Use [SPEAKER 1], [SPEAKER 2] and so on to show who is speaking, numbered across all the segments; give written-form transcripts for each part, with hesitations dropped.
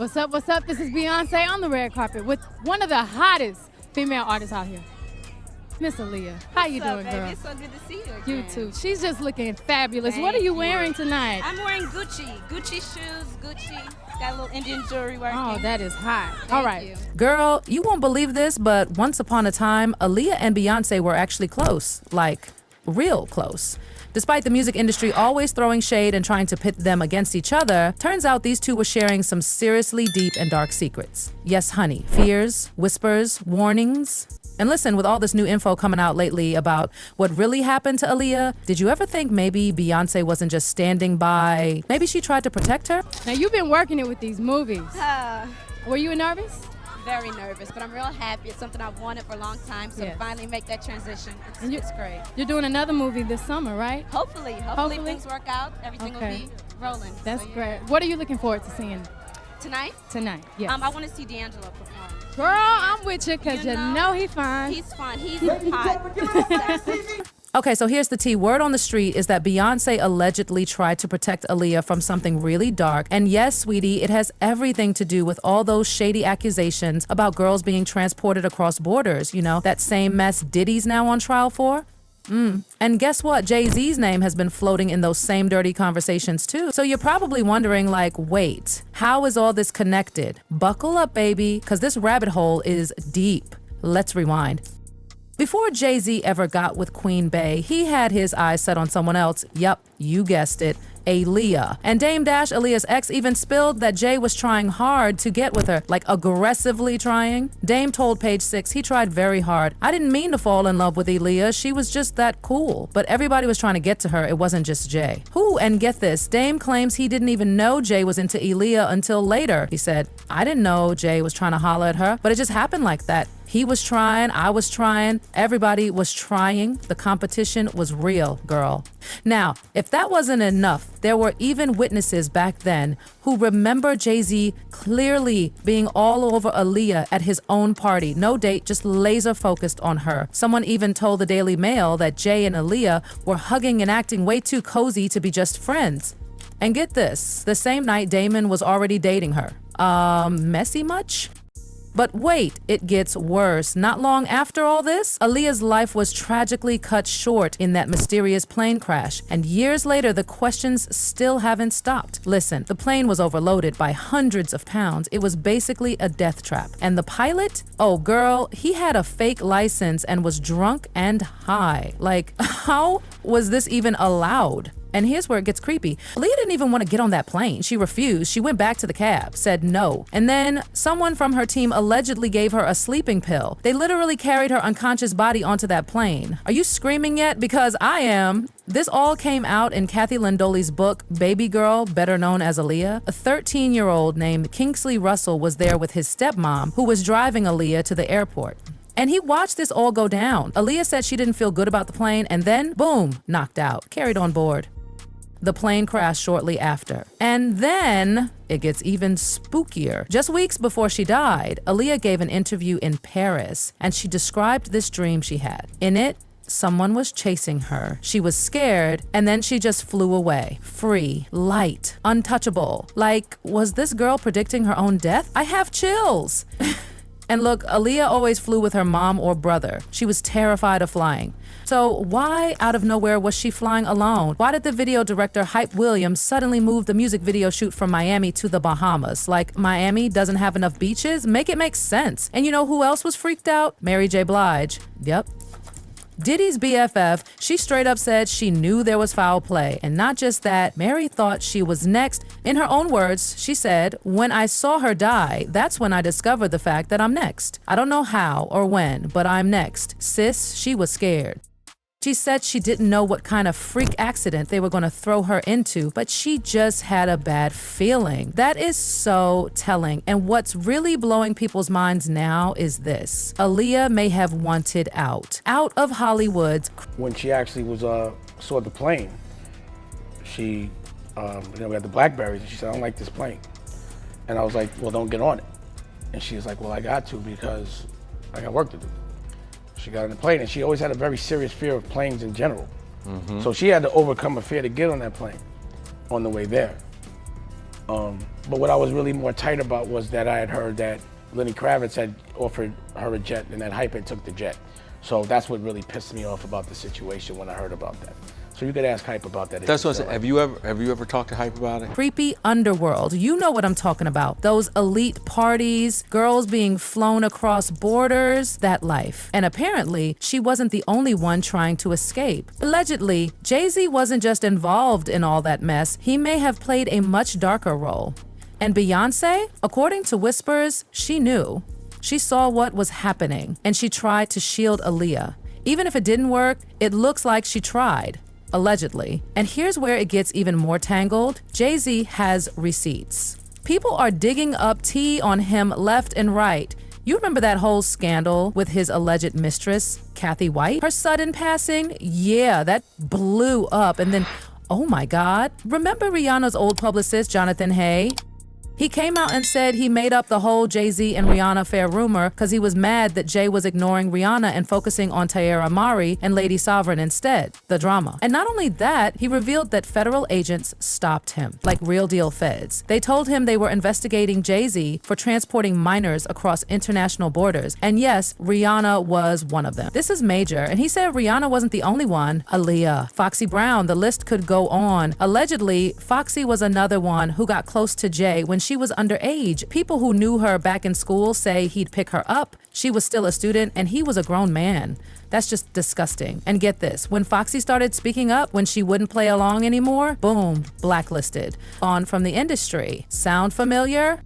[SPEAKER 1] What's up, what's up? This is Beyonce on the red carpet with one of the hottest female artists out here, Miss Aaliyah. How you doing, girl?
[SPEAKER 2] It's so good to see you again.
[SPEAKER 1] You too. She's just looking fabulous.
[SPEAKER 2] Thank
[SPEAKER 1] what are you
[SPEAKER 2] you.
[SPEAKER 1] wearing tonight?
[SPEAKER 2] I'm wearing Gucci shoes, Gucci. Got a little Indian jewelry working.
[SPEAKER 1] Oh, that is hot.
[SPEAKER 2] Thank
[SPEAKER 1] All right.
[SPEAKER 2] you.
[SPEAKER 3] Girl, you won't believe this, but once upon a time, Aaliyah and Beyonce were actually close, like real close. Despite the music industry always throwing shade and trying to pit them against each other, turns out these two were sharing some seriously deep and dark secrets. Yes, honey, fears, whispers, warnings. And listen, with all this new info coming out lately about what really happened to Aaliyah, did you ever think maybe Beyonce wasn't just standing by? Maybe she tried to protect her?
[SPEAKER 1] Now, you've been working it with these movies. Were you nervous?
[SPEAKER 2] Very nervous, but I'm real happy. It's something I've wanted for a long time, so
[SPEAKER 1] Yes.
[SPEAKER 2] to finally make that transition,
[SPEAKER 1] And
[SPEAKER 2] it's great.
[SPEAKER 1] You're doing another movie this summer, right?
[SPEAKER 2] Hopefully things work out. Everything
[SPEAKER 1] Okay.
[SPEAKER 2] will be rolling.
[SPEAKER 1] That's
[SPEAKER 2] So, yeah.
[SPEAKER 1] great. What are you looking forward to seeing
[SPEAKER 2] Tonight,
[SPEAKER 1] tonight? Yes.
[SPEAKER 2] I want to see D'Angelo perform.
[SPEAKER 1] Girl, I'm with you because you
[SPEAKER 2] You know,
[SPEAKER 1] know he fine.
[SPEAKER 2] He's fun. He's hot.
[SPEAKER 3] Okay, so here's the tea. Word on the street is that Beyonce allegedly tried to protect Aaliyah from something really dark. And yes, sweetie, it has everything to do with all those shady accusations about girls being transported across borders. You know, that same mess Diddy's now on trial for? And guess what? Jay-Z's name has been floating in those same dirty conversations too. So you're probably wondering, like, wait, how is all this connected? Buckle up, baby, because this rabbit hole is deep. Let's rewind. Before Jay-Z ever got with Queen Bey, he had his eyes set on someone else. Yup, you guessed it. Aaliyah. And Dame Dash, Aaliyah's ex, even spilled that Jay was trying hard to get with her, like aggressively trying. Dame told Page Six he tried very hard. I didn't mean to fall in love with Aaliyah. She was just that cool. But everybody was trying to get to her. It wasn't just Jay. Who? And get this, Dame claims he didn't even know Jay was into Aaliyah until later. He said, I didn't know Jay was trying to holler at her, but it just happened like that. He was trying, I was trying, everybody was trying. The competition was real, girl. Now, if that wasn't enough, there were even witnesses back then who remember Jay-Z clearly being all over Aaliyah at his own party. No date, just laser focused on her. Someone even told the Daily Mail that Jay and Aaliyah were hugging and acting way too cozy to be just friends. And get this, the same night Damon was already dating her. Messy much? But wait, it gets worse. Not long after all this, Aaliyah's life was tragically cut short in that mysterious plane crash. And years later, the questions still haven't stopped. Listen, the plane was overloaded by hundreds of pounds. It was basically a death trap. And the pilot? Oh, girl, he had a fake license and was drunk and high. Like, how was this even allowed? And here's where it gets creepy. Aaliyah didn't even want to get on that plane. She refused. She went back to the cab, said no. And then someone from her team allegedly gave her a sleeping pill. They literally carried her unconscious body onto that plane. Are you screaming yet? Because I am. This all came out in Kathy Landoli's book, Baby Girl, better known as Aaliyah. A 13-year-old named Kingsley Russell was there with his stepmom, who was driving Aaliyah to the airport. And he watched this all go down. Aaliyah said she didn't feel good about the plane, and then, boom, knocked out, carried on board. The plane crashed shortly after. And then it gets even spookier. Just weeks before she died, Aaliyah gave an interview in Paris, and she described this dream she had. In it, someone was chasing her. She was scared, and then she just flew away. Free, light, untouchable. Like, was this girl predicting her own death? I have chills. And look, Aaliyah always flew with her mom or brother. She was terrified of flying. So why out of nowhere was she flying alone? Why did the video director Hype Williams suddenly move the music video shoot from Miami to the Bahamas? Like, Miami doesn't have enough beaches? Make it make sense. And you know who else was freaked out? Mary J. Blige. Yep. Diddy's BFF, she straight up said she knew there was foul play. And not just that, Mary thought she was next. In her own words, she said, when I saw her die, that's when I discovered the fact that I'm next. I don't know how or when, but I'm next. Sis, she was scared. She said she didn't know what kind of freak accident they were going to throw her into, but she just had a bad feeling. That is so telling. And what's really blowing people's minds now is this. Aaliyah may have wanted out of Hollywood.
[SPEAKER 4] When she actually was saw the plane, she, we had the Blackberries, and she said, I don't like this plane. And I was like, well, don't get on it. And she was like, well, I got to because I got work to do. She got on the plane, and she always had a very serious fear of planes in general. So she had to overcome a fear to get on that plane on the way there. But what I was really more tight about was that I had heard that Lenny Kravitz had offered her a jet and that Hype had took the jet. So that's what really pissed me off about the situation when I heard about that. So you could ask Hype about that.
[SPEAKER 5] That's what I said. Have you ever talked to Hype about it?
[SPEAKER 3] Creepy underworld. You know what I'm talking about. Those elite parties, girls being flown across borders, that life. And apparently, she wasn't the only one trying to escape. Allegedly, Jay-Z wasn't just involved in all that mess. He may have played a much darker role. And Beyonce, according to whispers, she knew. She saw what was happening, and she tried to shield Aaliyah. Even if it didn't work, it looks like she tried. Allegedly. And here's where it gets even more tangled. Jay-Z has receipts. People are digging up tea on him left and right. You remember that whole scandal with his alleged mistress, Kathy White? Her sudden passing? Yeah, that blew up. And then, oh my God. Remember Rihanna's old publicist, Jonathan Hay? He came out and said he made up the whole Jay-Z and Rihanna affair rumor because he was mad that Jay was ignoring Rihanna and focusing on Tierra Mari and Lady Sovereign instead, the drama. And not only that, he revealed that federal agents stopped him, like real deal feds. They told him they were investigating Jay-Z for transporting minors across international borders. And yes, Rihanna was one of them. This is major. And he said Rihanna wasn't the only one. Aaliyah, Foxy Brown, the list could go on. Allegedly, Foxy was another one who got close to Jay when she was underage. People who knew her back in school say he'd pick her up. She was still a student and he was a grown man. That's just disgusting. And get this, when Foxy started speaking up when she wouldn't play along anymore, boom, blacklisted. On from the industry. Sound familiar?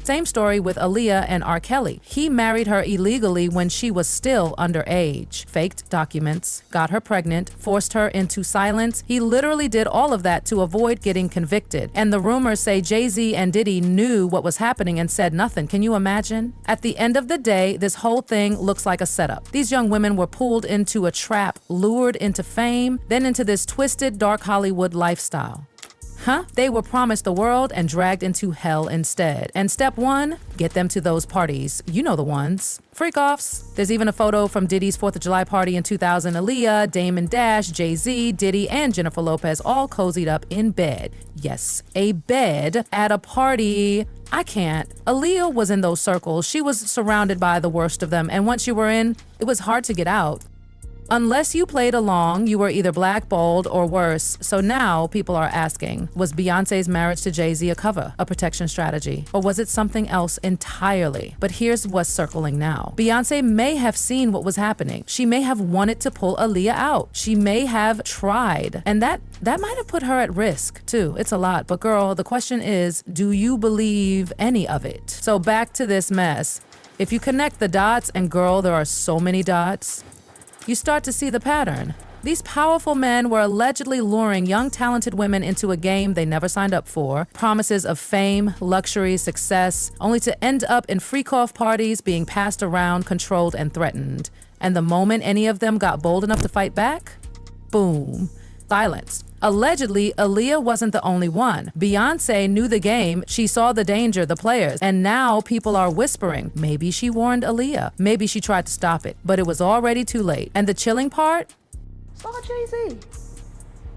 [SPEAKER 3] Same story with Aaliyah and R. Kelly. He married her illegally when she was still underage. Faked documents, got her pregnant, forced her into silence. He literally did all of that to avoid getting convicted. And the rumors say Jay-Z and Diddy knew what was happening and said nothing. Can you imagine? At the end of the day, this whole thing looks like a setup. These young women were pulled into a trap, lured into fame, then into this twisted, dark Hollywood lifestyle. They were promised the world and dragged into hell instead. And step one, get them to those parties. You know the ones. Freak-offs. There's even a photo from Diddy's 4th of July party in 2000. Aaliyah, Damon Dash, Jay-Z, Diddy, and Jennifer Lopez all cozied up in bed. Yes, a bed at a party. I can't. Aaliyah was in those circles. She was surrounded by the worst of them. And once you were in, it was hard to get out. Unless you played along, you were either blackballed or worse. So now people are asking, was Beyonce's marriage to Jay-Z a cover, a protection strategy, or was it something else entirely? But here's what's circling now. Beyonce may have seen what was happening. She may have wanted to pull Aaliyah out. She may have tried. And that might have put her at risk too. It's a lot. But girl, the question is, do you believe any of it? So back to this mess. If you connect the dots, and girl, there are so many dots, you start to see the pattern. These powerful men were allegedly luring young, talented women into a game they never signed up for, promises of fame, luxury, success, only to end up in freak-off parties being passed around, controlled, and threatened. And the moment any of them got bold enough to fight back, boom, silence. Allegedly, Aaliyah wasn't the only one. Beyonce knew the game, she saw the danger, the players, and now people are whispering, maybe she warned Aaliyah, maybe she tried to stop it, but it was already too late. And the chilling part?
[SPEAKER 6] Saw Jay-Z.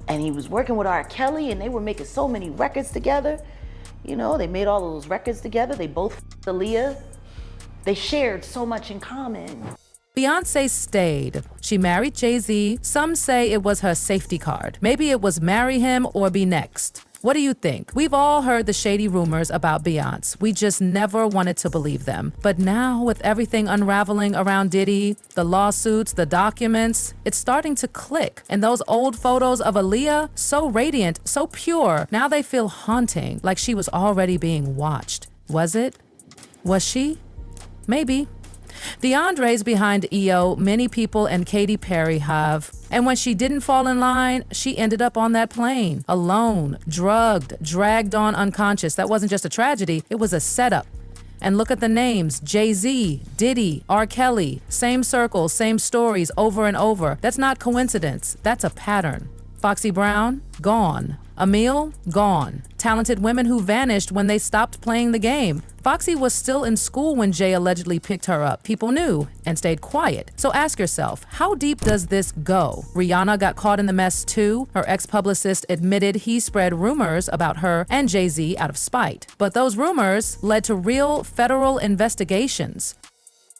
[SPEAKER 6] And he was working with R. Kelly and they were making so many records together. You know, they made all of those records together. They both f***ed Aaliyah. They shared so much in common.
[SPEAKER 3] Beyonce stayed. She married Jay-Z. Some say it was her safety card. Maybe it was marry him or be next. What do you think? We've all heard the shady rumors about Beyonce. We just never wanted to believe them. But now, with everything unraveling around Diddy, the lawsuits, the documents, it's starting to click. And those old photos of Aaliyah, so radiant, so pure, now they feel haunting, like she was already being watched. Was it? Was she? Maybe. The Andres behind EO, many people and Katy Perry have. And when she didn't fall in line, she ended up on that plane, alone, drugged, dragged on unconscious. That wasn't just a tragedy, it was a setup. And look at the names, Jay-Z, Diddy, R. Kelly, same circles, same stories over and over. That's not coincidence, that's a pattern. Foxy Brown, gone. Emil, gone. Talented women who vanished when they stopped playing the game. Foxy was still in school when Jay allegedly picked her up. People knew and stayed quiet. So ask yourself, how deep does this go? Rihanna got caught in the mess too. Her ex-publicist admitted he spread rumors about her and Jay-Z out of spite. But those rumors led to real federal investigations.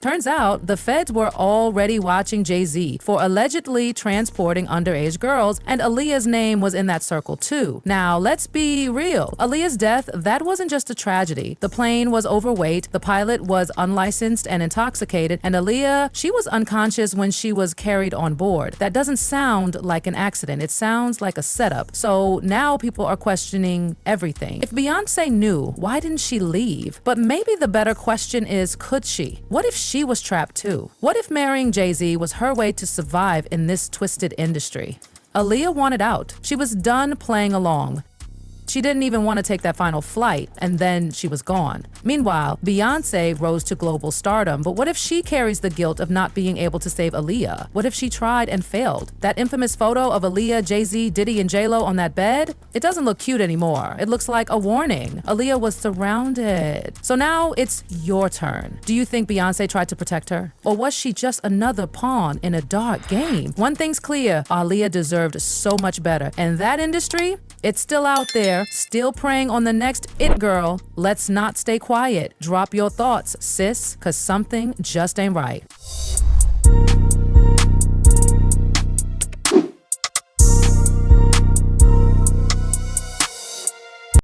[SPEAKER 3] Turns out, the feds were already watching Jay-Z for allegedly transporting underage girls, and Aaliyah's name was in that circle too. Now, let's be real. Aaliyah's death, that wasn't just a tragedy. The plane was overweight, the pilot was unlicensed and intoxicated, and Aaliyah, she was unconscious when she was carried on board. That doesn't sound like an accident. It sounds like a setup. So now people are questioning everything. If Beyonce knew, why didn't she leave? But maybe the better question is, could she? What if she was trapped too? What if marrying Jay-Z was her way to survive in this twisted industry? Aaliyah wanted out. She was done playing along. She didn't even want to take that final flight, and then she was gone. Meanwhile, Beyonce rose to global stardom, but what if she carries the guilt of not being able to save Aaliyah? What if she tried and failed? That infamous photo of Aaliyah, Jay-Z, Diddy, and J-Lo on that bed? It doesn't look cute anymore. It looks like a warning. Aaliyah was surrounded. So now it's your turn. Do you think Beyonce tried to protect her? Or was she just another pawn in a dark game? One thing's clear, Aaliyah deserved so much better. And that industry, it's still out there, still preying on the next it girl. Let's not stay quiet. Drop your thoughts, sis, cause something just ain't right.